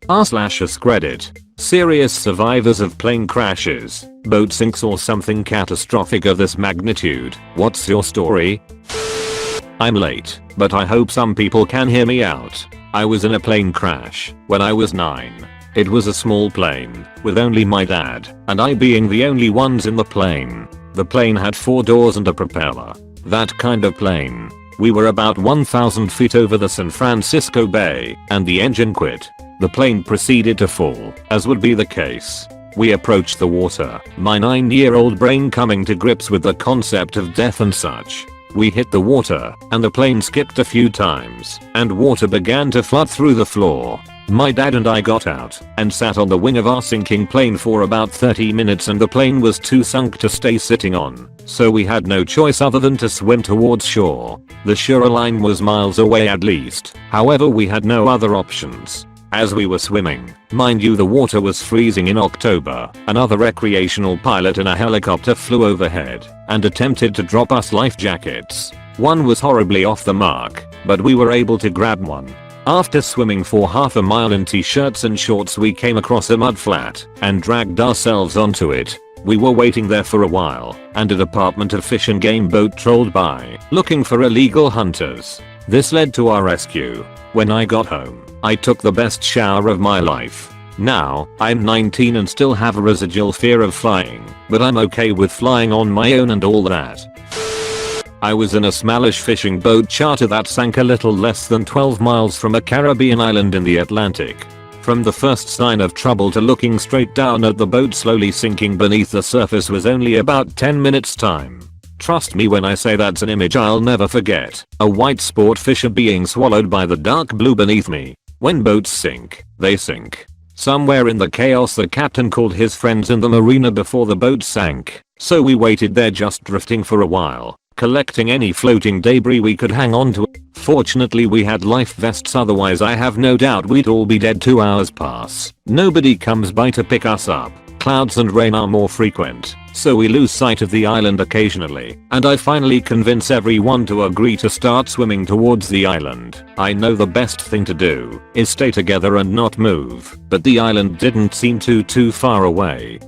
r/AskReddit. Serious survivors of plane crashes, boat sinks or something catastrophic of this magnitude. What's your story? I'm late, but I hope some people can hear me out. I was in a plane crash when I was 9. It was a small plane, with only my dad and I being the only ones in the plane. The plane had 4 doors and a propeller. That kind of plane. We were about 1,000 feet over the San Francisco Bay, and the engine quit. The plane proceeded to fall, as would be the case. We approached the water, my 9-year-old brain coming to grips with the concept of death and such. We hit the water, and the plane skipped a few times, and water began to flood through the floor. My dad and I got out and sat on the wing of our sinking plane for about 30 minutes, and the plane was too sunk to stay sitting on, so we had no choice other than to swim towards shore. The shoreline was miles away at least, however we had no other options. As we were swimming, mind you the water was freezing in October, another recreational pilot in a helicopter flew overhead and attempted to drop us life jackets. One was horribly off the mark, but we were able to grab one. After swimming for half a mile in t-shirts and shorts, we came across a mud flat and dragged ourselves onto it. We were waiting there for a while, and a Department of Fish and Game boat trolled by, looking for illegal hunters. This led to our rescue. When I got home, I took the best shower of my life. Now, I'm 19 and still have a residual fear of flying, but I'm okay with flying on my own and all that. I was in a smallish fishing boat charter that sank a little less than 12 miles from a Caribbean island in the Atlantic. From the first sign of trouble to looking straight down at the boat slowly sinking beneath the surface was only about 10 minutes time. Trust me when I say that's an image I'll never forget. A white sport fisher being swallowed by the dark blue beneath me. When boats sink, they sink. Somewhere in the chaos the captain called his friends in the marina before the boat sank, so we waited there just drifting for a while, collecting any floating debris we could hang on to. Fortunately we had life vests, otherwise I have no doubt we'd all be dead. 2 hours pass. Nobody comes by to pick us up. Clouds and rain are more frequent, so we lose sight of the island occasionally, and I finally convince everyone to agree to start swimming towards the island. I know the best thing to do is stay together and not move, but the island didn't seem too far away.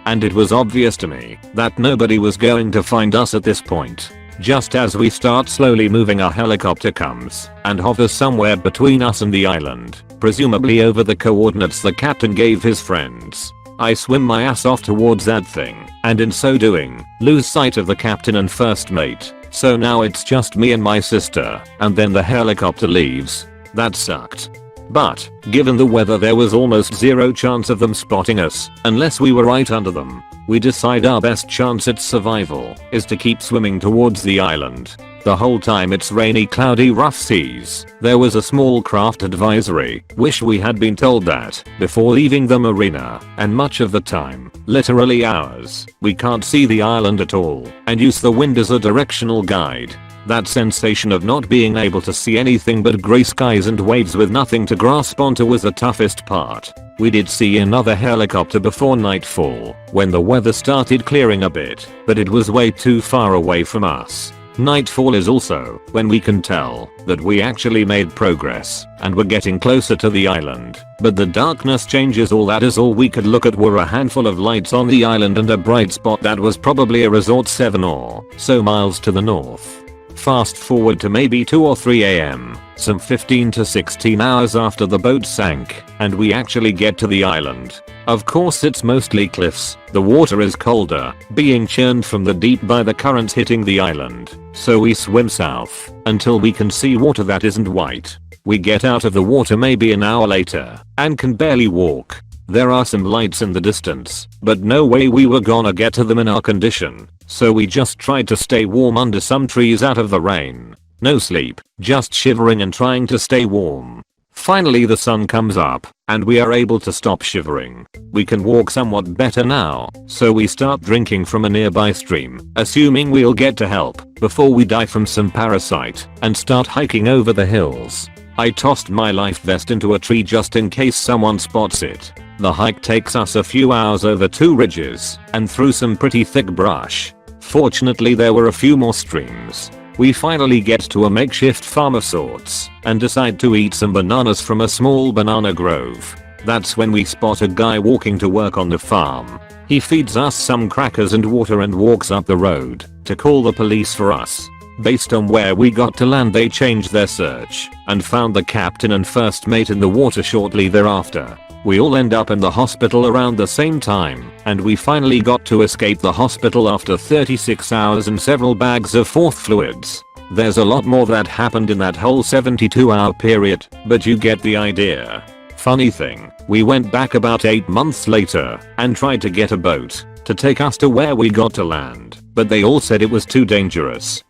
And it was obvious to me that nobody was going to find us at this point. Just as we start slowly moving, a helicopter comes and hovers somewhere between us and the island, presumably over the coordinates the captain gave his friends. I swim my ass off towards that thing, and in so doing, lose sight of the captain and first mate, so now it's just me and my sister, and then the helicopter leaves. That sucked. But, given the weather, there was almost zero chance of them spotting us, unless we were right under them. We decide our best chance at survival is to keep swimming towards the island. The whole time it's rainy, cloudy, rough seas. There was a small craft advisory. Wish we had been told that before leaving the marina, and much of the time, literally hours, we can't see the island at all and use the wind as a directional guide. That sensation of not being able to see anything but grey skies and waves with nothing to grasp onto was the toughest part. We did see another helicopter before nightfall, when the weather started clearing a bit, but it was way too far away from us. Nightfall is also when we can tell that we actually made progress and were getting closer to the island, but the darkness changes all that, as all we could look at were a handful of lights on the island and a bright spot that was probably a resort 7 or so miles to the north. Fast forward to maybe 2 or 3 AM, some 15 to 16 hours after the boat sank, and we actually get to the island. Of course it's mostly cliffs, the water is colder, being churned from the deep by the currents hitting the island, so we swim south until we can see water that isn't white. We get out of the water maybe an hour later, and can barely walk. There are some lights in the distance, but no way we were gonna get to them in our condition, so we just tried to stay warm under some trees out of the rain. No sleep, just shivering and trying to stay warm. Finally the sun comes up, and we are able to stop shivering. We can walk somewhat better now, so we start drinking from a nearby stream, assuming we'll get to help before we die from some parasite, and start hiking over the hills. I tossed my life vest into a tree just in case someone spots it. The hike takes us a few hours over 2 ridges and through some pretty thick brush. Fortunately there were a few more streams. We finally get to a makeshift farm of sorts and decide to eat some bananas from a small banana grove. That's when we spot a guy walking to work on the farm. He feeds us some crackers and water and walks up the road to call the police for us. Based on where we got to land, they changed their search and found the captain and first mate in the water shortly thereafter. We all end up in the hospital around the same time, and we finally got to escape the hospital after 36 hours and several bags of fourth fluids. There's a lot more that happened in that whole 72-hour period, but you get the idea. Funny thing, we went back about 8 months later and tried to get a boat to take us to where we got to land, but they all said it was too dangerous.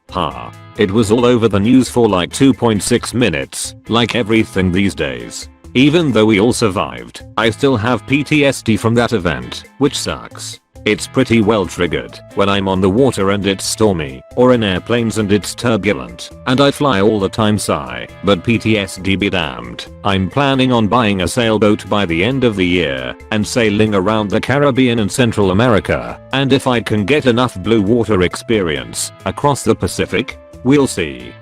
It was all over the news for like 2.6 minutes, like everything these days. Even though we all survived, I still have PTSD from that event, which sucks. It's pretty well triggered when I'm on the water and it's stormy, or in airplanes and it's turbulent, and I fly all the time sigh, but PTSD be damned. I'm planning on buying a sailboat by the end of the year and sailing around the Caribbean and Central America, and if I can get enough blue water experience across the Pacific, we'll see.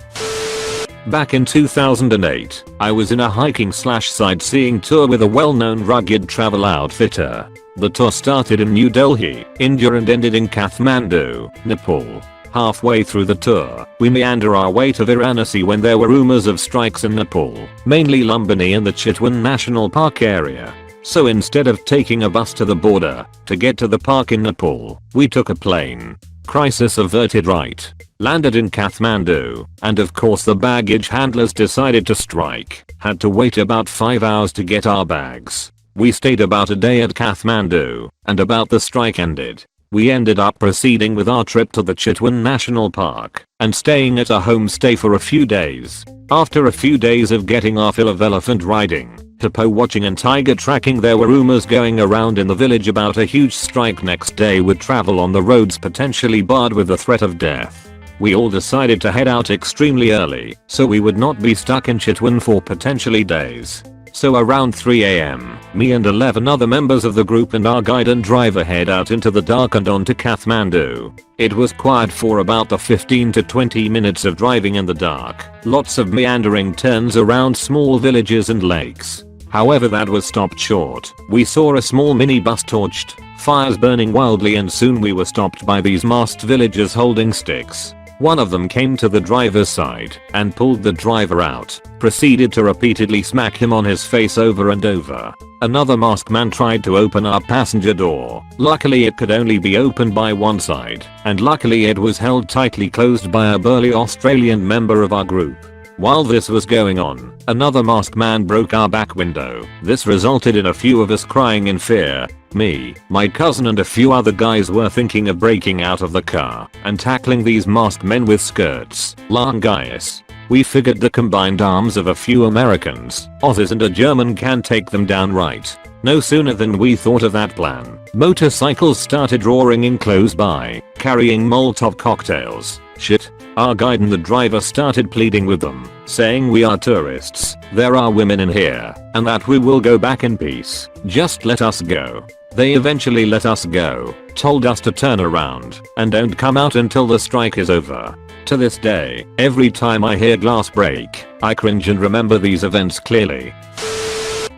Back in 2008, I was in a hiking/sightseeing tour with a well-known rugged travel outfitter. The tour started in New Delhi, India and ended in Kathmandu, Nepal. Halfway through the tour, we meander our way to Varanasi when there were rumors of strikes in Nepal, mainly Lumbini and the Chitwan National Park area. So instead of taking a bus to the border to get to the park in Nepal, we took a plane. Crisis averted, right? Landed in Kathmandu, and of course the baggage handlers decided to strike. Had to wait about 5 hours to get our bags. We stayed about a day at Kathmandu, and about the strike ended, we ended up proceeding with our trip to the Chitwan National Park and staying at a homestay for a few days. After a few days of getting our fill of elephant riding, hippo watching and tiger tracking, there were rumors going around in the village about a huge strike next day with travel on the roads potentially barred with the threat of death. We all decided to head out extremely early so we would not be stuck in Chitwan for potentially days. So around 3 AM, me and 11 other members of the group and our guide and driver head out into the dark and on to Kathmandu. It was quiet for about the 15 to 20 minutes of driving in the dark, lots of meandering turns around small villages and lakes. However, that was stopped short. We saw a small minibus torched, fires burning wildly, and soon we were stopped by these masked villagers holding sticks. One of them came to the driver's side and pulled the driver out, proceeded to repeatedly smack him on his face over and over. Another masked man tried to open our passenger door. Luckily it could only be opened by one side, and luckily it was held tightly closed by a burly Australian member of our group. While this was going on, another masked man broke our back window. This resulted in a few of us crying in fear. Me, my cousin and a few other guys were thinking of breaking out of the car and tackling these masked men with skirts. Long guys. We figured the combined arms of a few Americans, Aussies and a German can take them down right. No sooner than we thought of that plan, motorcycles started roaring in close by, carrying Molotov cocktails. Shit. Our guide and the driver started pleading with them, saying we are tourists, there are women in here, and that we will go back in peace. Just let us go. They eventually let us go, told us to turn around and don't come out until the strike is over. To this day, every time I hear glass break, I cringe and remember these events clearly.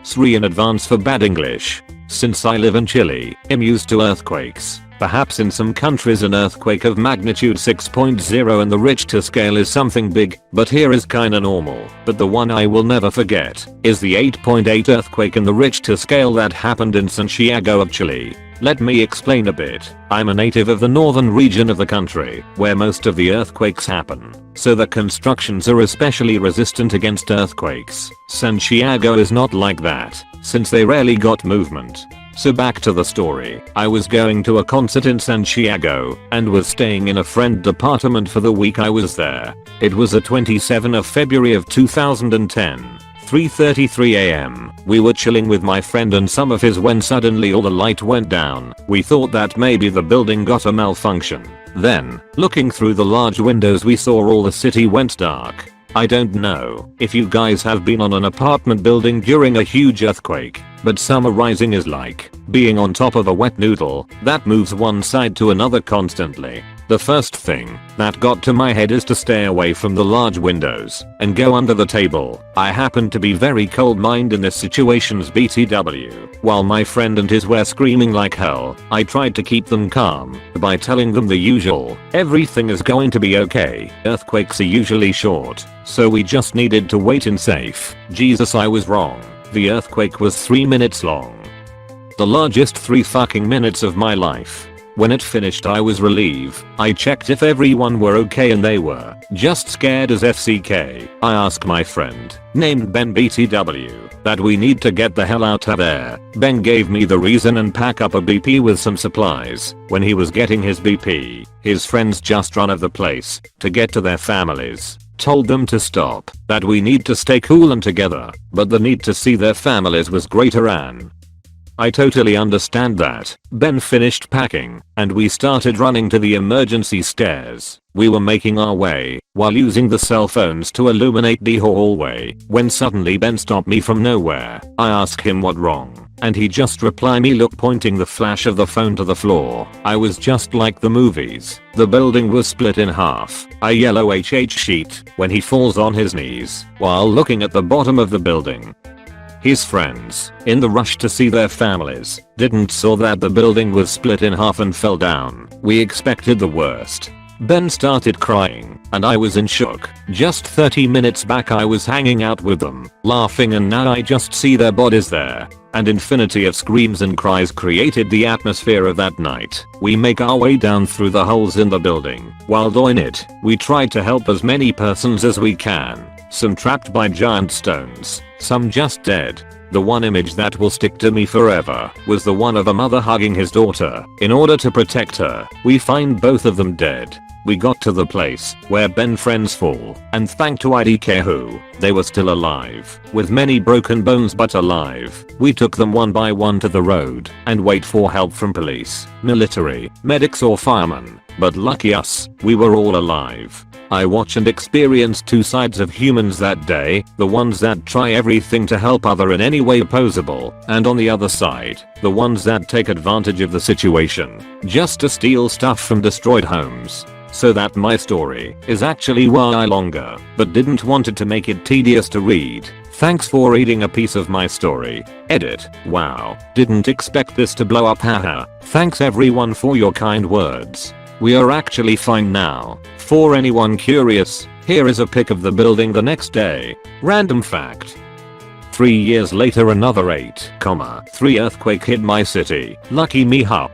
3 in advance for bad English. Since I live in Chile, I'm used to earthquakes. Perhaps in some countries an earthquake of magnitude 6.0 in the Richter scale is something big, but here is kinda normal. But the one I will never forget is the 8.8 earthquake in the Richter scale that happened in Santiago of Chile. Let me explain a bit. I'm a native of the northern region of the country, where most of the earthquakes happen, so the constructions are especially resistant against earthquakes. Santiago is not like that, since they rarely got movement. So back to the story. I was going to a concert in Santiago and was staying in a friend's apartment for the week I was there. It was the 27th of February of 2010. 3:33 AM. We were chilling with my friend and some of his when suddenly all the light went down. We thought that maybe the building got a malfunction. Then, looking through the large windows, we saw all the city went dark. I don't know if you guys have been on an apartment building during a huge earthquake, but summer rising is like being on top of a wet noodle that moves one side to another constantly. The first thing that got to my head is to stay away from the large windows and go under the table. I happened to be very cold-minded in this situation's BTW. While my friend and his were screaming like hell, I tried to keep them calm by telling them the usual, everything is going to be okay. Earthquakes are usually short, so we just needed to wait in safe. Jesus, I was wrong. The earthquake was 3 minutes long. The largest 3 fucking minutes of my life. When it finished I was relieved. I checked if everyone were okay and they were. Just scared as FCK. I asked my friend, named Ben BTW, that we need to get the hell out of there. Ben gave me the reason and pack up a BP with some supplies. When he was getting his BP, his friends just run of the place to get to their families. Told them to stop, that we need to stay cool and together, but the need to see their families was greater than. I totally understand that. Ben finished packing, and we started running to the emergency stairs. We were making our way, while using the cell phones to illuminate the hallway, when suddenly Ben stopped me from nowhere. I asked him what wrong, and he just replied me look, pointing the flash of the phone to the floor. I was just like the movies. The building was split in half. A yellow HH sheet, when he falls on his knees, while looking at the bottom of the building. His friends, in the rush to see their families, didn't saw that the building was split in half and fell down. We expected the worst. Ben started crying, and I was in shock. Just 30 minutes back I was hanging out with them, laughing, and now I just see their bodies there. An infinity of screams and cries created the atmosphere of that night. We make our way down through the holes in the building. While doing it, we tried to help as many persons as we can. Some trapped by giant stones, some just dead. The one image that will stick to me forever was the one of a mother hugging his daughter. In order to protect her, we find both of them dead. We got to the place where Ben's friends fall, and thanks to IDK who, they were still alive, with many broken bones but alive. We took them one by one to the road and wait for help from police, military, medics or firemen, but lucky us, we were all alive. I watched and experienced two sides of humans that day, the ones that try everything to help other in any way possible, and on the other side, the ones that take advantage of the situation, just to steal stuff from destroyed homes. So that my story is actually way longer, but didn't want it to make it tedious to read. Thanks for reading a piece of my story. Edit. Wow, didn't expect this to blow up, haha. Thanks everyone for your kind words. We are actually fine now. For anyone curious, here is a pic of the building the next day. Random fact. 3 years later another 8,3 earthquake hit my city. Lucky me huh.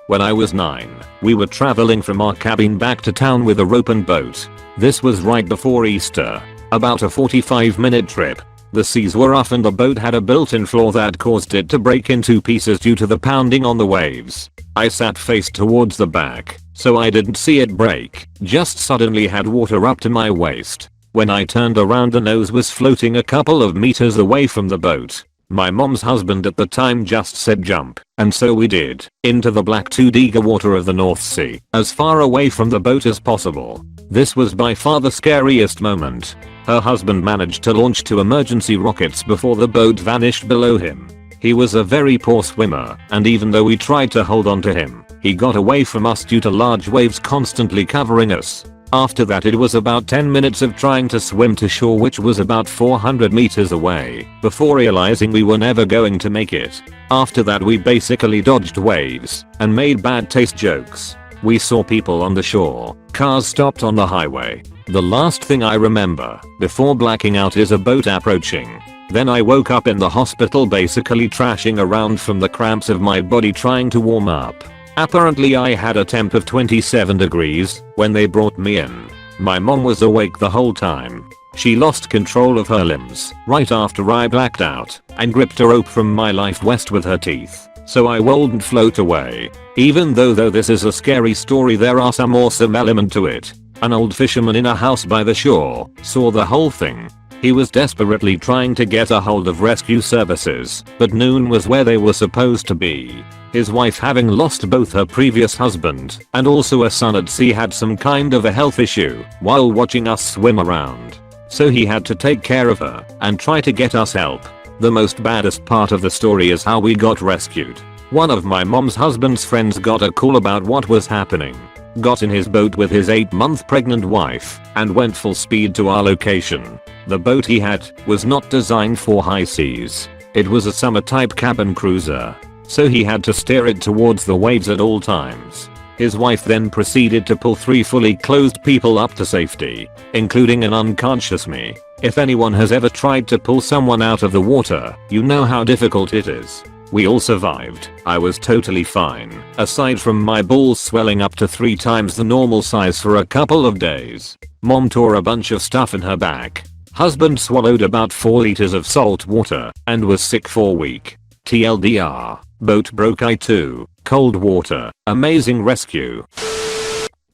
When I was 9, we were traveling from our cabin back to town with a rope and boat. This was right before Easter. About a 45-minute trip. The seas were rough and the boat had a built-in flaw that caused it to break in 2 pieces due to the pounding on the waves. I sat face towards the back, so I didn't see it break, just suddenly had water up to my waist. When I turned around the nose was floating a couple of meters away from the boat. My mom's husband at the time just said jump, and so we did, into the black 2D water of the North Sea, as far away from the boat as possible. This was by far the scariest moment. Her husband managed to launch 2 emergency rockets before the boat vanished below him. He was a very poor swimmer, and even though we tried to hold on to him, he got away from us due to large waves constantly covering us. After that it was about 10 minutes of trying to swim to shore, which was about 400 meters away, before realizing we were never going to make it. After that we basically dodged waves and made bad taste jokes. We saw people on the shore, cars stopped on the highway. The last thing I remember before blacking out is a boat approaching. Then I woke up in the hospital basically trashing around from the cramps of my body trying to warm up. Apparently I had a temp of 27 degrees when they brought me in. My mom was awake the whole time. She lost control of her limbs right after I blacked out and gripped a rope from my life vest with her teeth, so I wouldn't float away. Even though this is a scary story, there are some awesome element to it. An old fisherman in a house by the shore saw the whole thing. He was desperately trying to get a hold of rescue services, but noon was where they were supposed to be. His wife, having lost both her previous husband and also a son at sea, had some kind of a health issue while watching us swim around. So he had to take care of her and try to get us help. The most baddest part of the story is how we got rescued. One of my mom's husband's friends got a call about what was happening. got in his boat with his 8-month pregnant wife, and went full speed to our location. The boat he had was not designed for high seas. It was a summer type cabin cruiser, so he had to steer it towards the waves at all times. His wife then proceeded to pull 3 fully clothed people up to safety, including an unconscious me. If anyone has ever tried to pull someone out of the water, you know how difficult it is. We all survived. I was totally fine, aside from my balls swelling up to 3 times the normal size for a couple of days. Mom tore a bunch of stuff in her back. Husband swallowed about 4 liters of salt water and was sick for a week. TLDR. Boat broke I2. Cold water. Amazing rescue.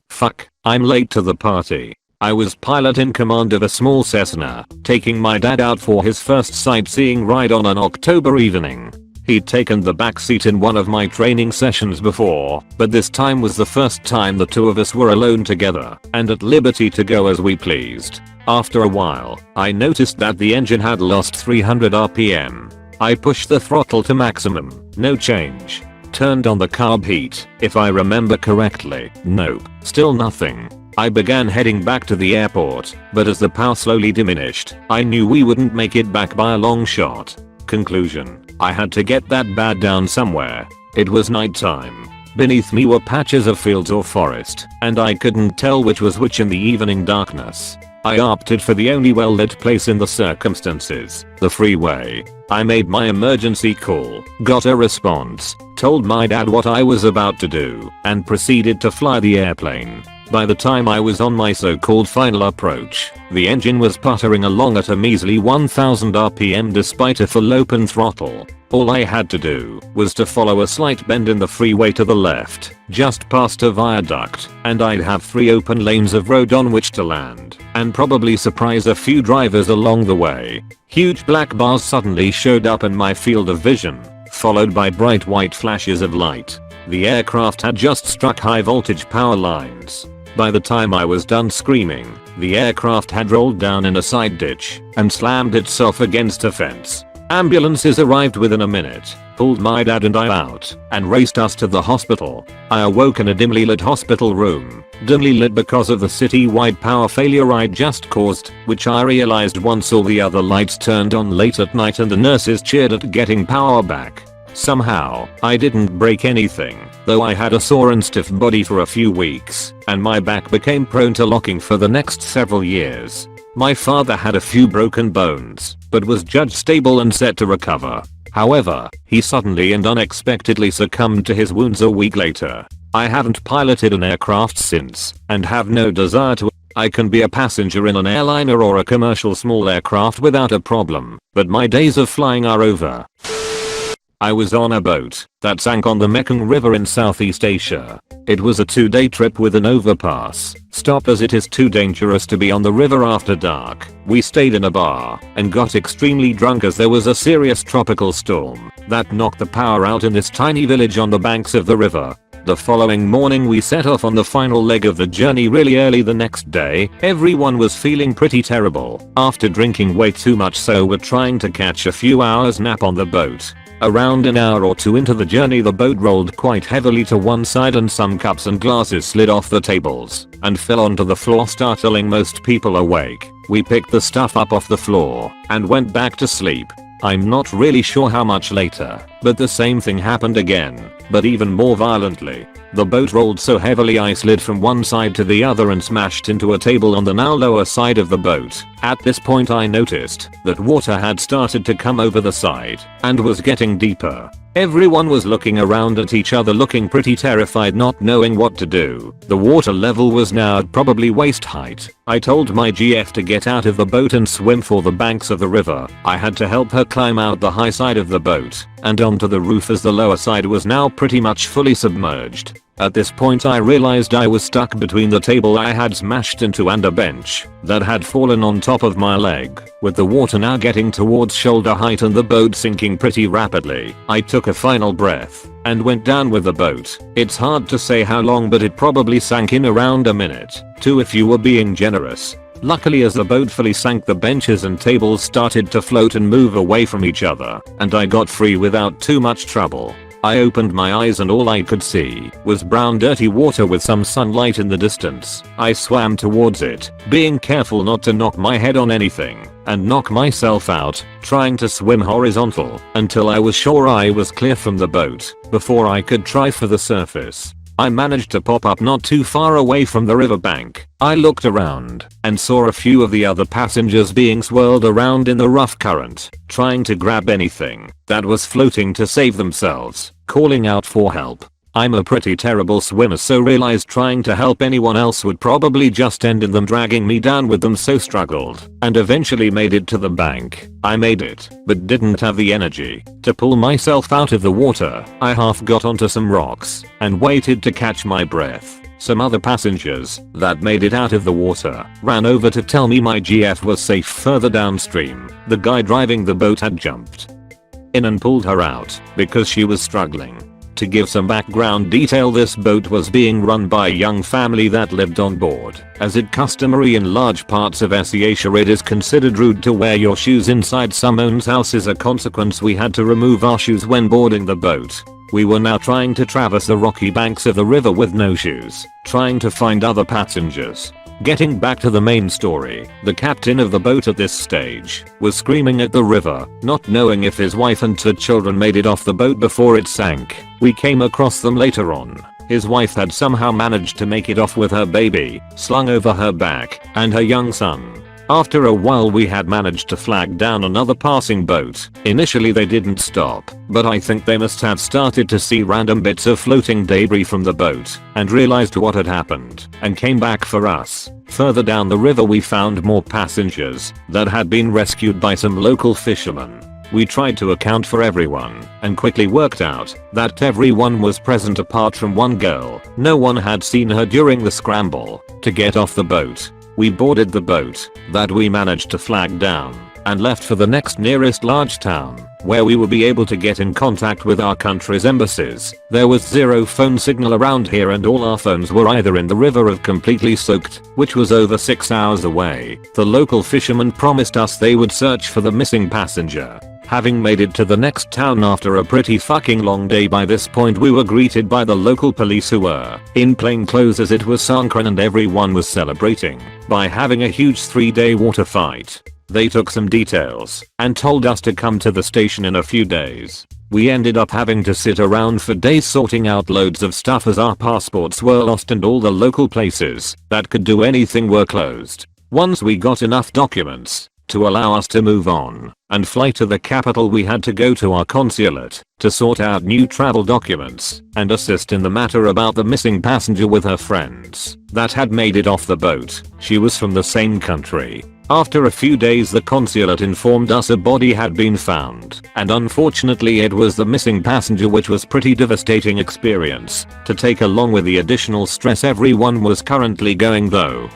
Fuck, I'm late to the party. I was pilot in command of a small Cessna, taking my dad out for his first sightseeing ride on an October evening. He'd taken the backseat in one of my training sessions before, but this time was the first time the 2 of us were alone together and at liberty to go as we pleased. After a while, I noticed that the engine had lost 300 RPM. I pushed the throttle to maximum, no change. Turned on the carb heat, if I remember correctly. Nope, still nothing. I began heading back to the airport, but as the power slowly diminished, I knew we wouldn't make it back by a long shot. Conclusion: I had to get that bad down somewhere. It was nighttime. Beneath me were patches of fields or forest, and I couldn't tell which was which in the evening darkness. I opted for the only well-lit place in the circumstances, the freeway. I made my emergency call, got a response, told my dad what I was about to do, and proceeded to fly the airplane. By the time I was on my so-called final approach, the engine was puttering along at a measly 1000 RPM despite a full open throttle. All I had to do was to follow a slight bend in the freeway to the left, just past a viaduct, and I'd have 3 open lanes of road on which to land, and probably surprise a few drivers along the way. Huge black bars suddenly showed up in my field of vision, followed by bright white flashes of light. The aircraft had just struck high voltage power lines. By the time I was done screaming, the aircraft had rolled down in a side ditch and slammed itself against a fence. Ambulances arrived within a minute, pulled my dad and I out, and raced us to the hospital. I awoke in a dimly lit hospital room, dimly lit because of the city-wide power failure I'd just caused, which I realized once all the other lights turned on late at night and the nurses cheered at getting power back. Somehow, I didn't break anything, though I had a sore and stiff body for a few weeks, and my back became prone to locking for the next several years. My father had a few broken bones, but was judged stable and set to recover. However, he suddenly and unexpectedly succumbed to his wounds a week later. I haven't piloted an aircraft since, and have no desire to. I can be a passenger in an airliner or a commercial small aircraft without a problem, but my days of flying are over. I was on a boat that sank on the Mekong River in Southeast Asia. It was a 2-day trip with an overpass stop as it is too dangerous to be on the river after dark. We stayed in a bar and got extremely drunk as there was a serious tropical storm that knocked the power out in this tiny village on the banks of the river. The following morning we set off on the final leg of the journey really early the next day. Everyone was feeling pretty terrible after drinking way too much, so we're trying to catch a few hours nap on the boat. Around an hour or 2 into the journey the boat rolled quite heavily to one side and some cups and glasses slid off the tables and fell onto the floor, startling most people awake. We picked the stuff up off the floor and went back to sleep. I'm not really sure how much later, but the same thing happened again, but even more violently. The boat rolled so heavily I slid from one side to the other and smashed into a table on the now lower side of the boat. At this point I noticed that water had started to come over the side and was getting deeper. Everyone was looking around at each other looking pretty terrified, not knowing what to do. The water level was now at probably waist height. I told my GF to get out of the boat and swim for the banks of the river. I had to help her climb out the high side of the boat and onto the roof as the lower side was now pretty much fully submerged. At this point I realized I was stuck between the table I had smashed into and a bench that had fallen on top of my leg, with the water now getting towards shoulder height and the boat sinking pretty rapidly. I took a final breath and went down with the boat. It's hard to say how long, but it probably sank in around a minute, 2 if you were being generous. Luckily, as the boat fully sank, the benches and tables started to float and move away from each other, and I got free without too much trouble. I opened my eyes and all I could see was brown dirty water with some sunlight in the distance. I swam towards it, being careful not to knock my head on anything and knock myself out, trying to swim horizontal until I was sure I was clear from the boat before I could try for the surface. I managed to pop up not too far away from the riverbank. I looked around and saw a few of the other passengers being swirled around in the rough current, trying to grab anything that was floating to save themselves, calling out for help. I'm a pretty terrible swimmer, so realized trying to help anyone else would probably just end in them dragging me down with them, so struggled and eventually made it to the bank. I made it, but didn't have the energy to pull myself out of the water. I half got onto some rocks and waited to catch my breath. Some other passengers that made it out of the water ran over to tell me my GF was safe further downstream. The guy driving the boat had jumped in and pulled her out because she was struggling. To give some background detail, this boat was being run by a young family that lived on board. As it customary in large parts of Asia, it is considered rude to wear your shoes inside someone's house. As a consequence, we had to remove our shoes when boarding the boat. We were now trying to traverse the rocky banks of the river with no shoes, trying to find other passengers. Getting back to the main story, the captain of the boat at this stage was screaming at the river, not knowing if his wife and 2 children made it off the boat before it sank. We came across them later on. His wife had somehow managed to make it off with her baby slung over her back and her young son. After a while we had managed to flag down another passing boat. Initially they didn't stop, but I think they must have started to see random bits of floating debris from the boat and realized what had happened and came back for us. Further down the river we found more passengers that had been rescued by some local fishermen. We tried to account for everyone and quickly worked out that everyone was present apart from one girl. No one had seen her during the scramble to get off the boat. We boarded the boat that we managed to flag down and left for the next nearest large town where we would be able to get in contact with our country's embassies. There was zero phone signal around here and all our phones were either in the river or completely soaked, which was over 6 hours away. The local fishermen promised us they would search for the missing passenger. Having made it to the next town after a pretty fucking long day, by this point we were greeted by the local police who were in plain clothes as it was Songkran and everyone was celebrating by having a huge 3-day water fight. They took some details and told us to come to the station in a few days. We ended up having to sit around for days sorting out loads of stuff as our passports were lost and all the local places that could do anything were closed. Once we got enough documents to allow us to move on and fly to the capital, we had to go to our consulate to sort out new travel documents and assist in the matter about the missing passenger with her friends that had made it off the boat. She was from the same country. After a few days the consulate informed us a body had been found, and unfortunately it was the missing passenger, which was pretty devastating experience to take along with the additional stress everyone was currently going through.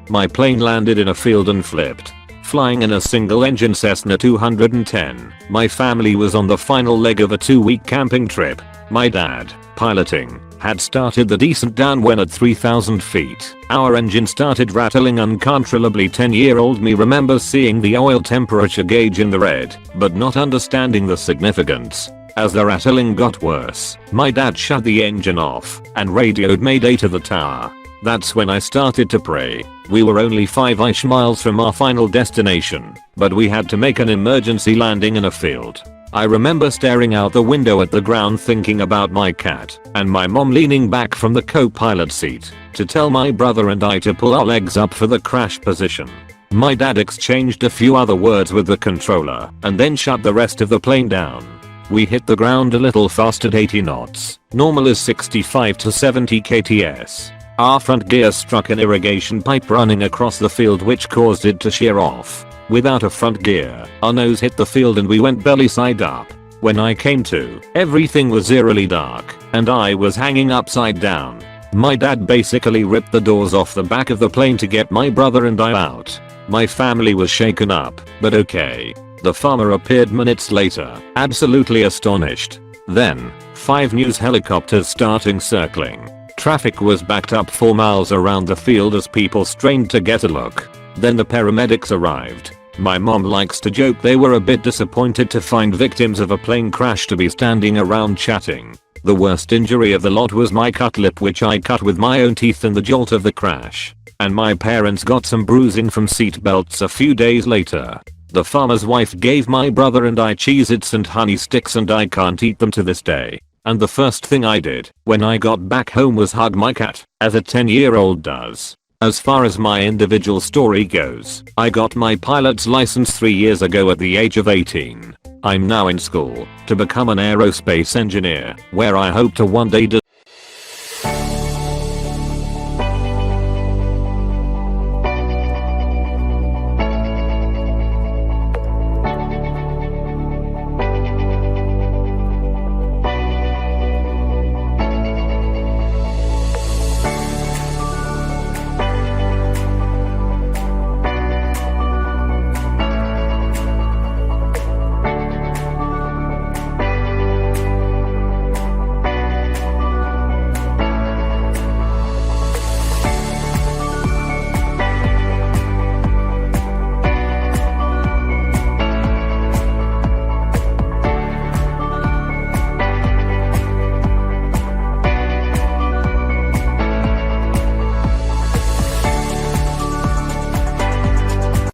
My plane landed in a field and flipped. Flying in a single-engine Cessna 210, my family was on the final leg of a 2-week camping trip. My dad, piloting, had started the descent down when at 3,000 feet, our engine started rattling uncontrollably. 10-year-old me remembers seeing the oil temperature gauge in the red, but not understanding the significance. As the rattling got worse, my dad shut the engine off and radioed Mayday to the tower. That's when I started to pray. We were only 5-ish miles from our final destination, but we had to make an emergency landing in a field. I remember staring out the window at the ground thinking about my cat and my mom leaning back from the co-pilot seat to tell my brother and I to pull our legs up for the crash position. My dad exchanged a few other words with the controller and then shut the rest of the plane down. We hit the ground a little fast at 80 knots. Normal is 65 to 70 kts. Our front gear struck an irrigation pipe running across the field, which caused it to shear off. Without a front gear, our nose hit the field and we went belly side up. When I came to, everything was eerily dark and I was hanging upside down. My dad basically ripped the doors off the back of the plane to get my brother and I out. My family was shaken up, but okay. The farmer appeared minutes later, absolutely astonished. Then, 5 news helicopters starting circling. Traffic was backed up 4 miles around the field as people strained to get a look. Then the paramedics arrived My mom likes to joke they were a bit disappointed to find victims of a plane crash to be standing around chatting. The worst injury of the lot was my cut lip, which I cut with my own teeth in the jolt of the crash. And my parents got some bruising from seat belts a few days later. The farmer's wife gave my brother and I Cheez-Its and honey sticks, and I can't eat them to this day. And the first thing I did when I got back home was hug my cat, as a 10-year-old does. As far as my individual story goes, I got my pilot's license 3 years ago at the age of 18. I'm now in school to become an aerospace engineer, where I hope to one day design